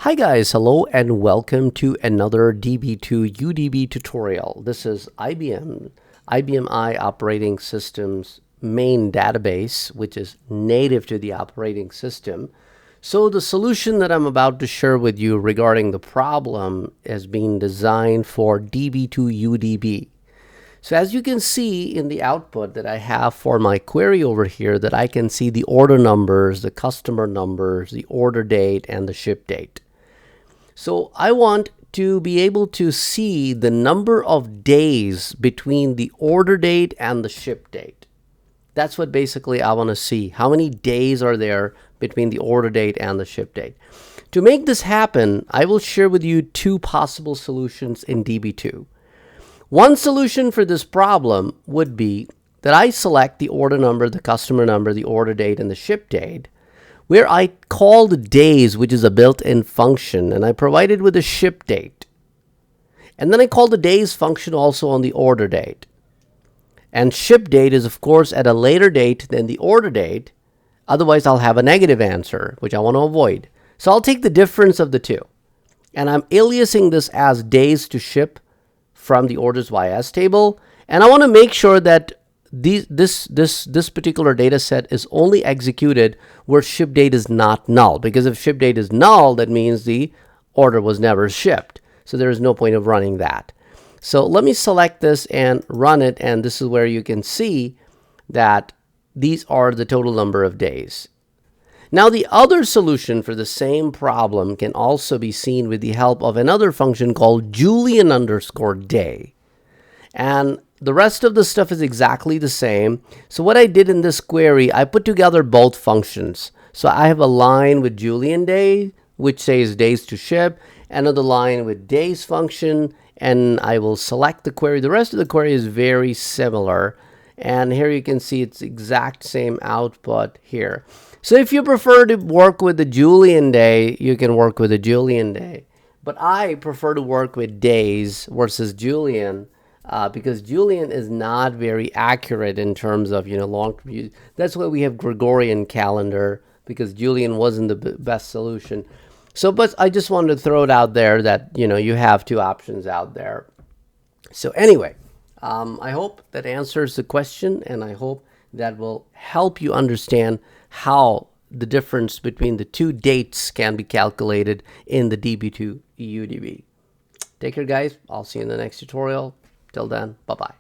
Hi guys, hello and welcome to another DB2 UDB tutorial. This is IBM I operating system's main database, which is native to the operating system. So the solution that I'm about to share with you regarding the problem is being designed for DB2 UDB. So as you can see in the output that I have for my query over here, that I can see the order numbers, the customer numbers, the order date, and the ship date. So I want to be able to see the number of days between the order date and the ship date. That's what basically I want to see. How many days are there between the order date and the ship date? To make this happen, I will share with you two possible solutions in DB2. One solution for this problem would be that I select the order number, the customer number, the order date, and the ship date, where I call the days, which is a built-in function, and I provide it with a ship date. And then I call the days function also on the order date. And ship date is, of course, at a later date than the order date. Otherwise, I'll have a negative answer, which I want to avoid. So I'll take the difference of the two. And I'm aliasing this as days to ship from the orders YS table. And I want to make sure that this particular data set is only executed where ship date is not null, because if ship date is null, that means the order was never shipped. So there is no point of running that. So let me select this and run it, and this is where you can see that these are the total number of days. Now the other solution for the same problem can also be seen with the help of another function called Julian_day. And the rest of the stuff is exactly the same. So what I did in this query, I put together both functions. So I have a line with Julian day, which says days to ship, another line with days function, and I will select the query. The rest of the query is very similar. And here you can see it's exact same output here. So if you prefer to work with the Julian day, you can work with the Julian day. But I prefer to work with days versus Julian, because Julian is not very accurate in terms of, long-term use. That's why we have Gregorian calendar, because Julian wasn't the best solution. So, but I just wanted to throw it out there that, you have two options out there. So anyway, I hope that answers the question, and I hope that will help you understand how the difference between the two dates can be calculated in the DB2 UDB. Take care, guys. I'll see you in the next tutorial. Till then, bye-bye.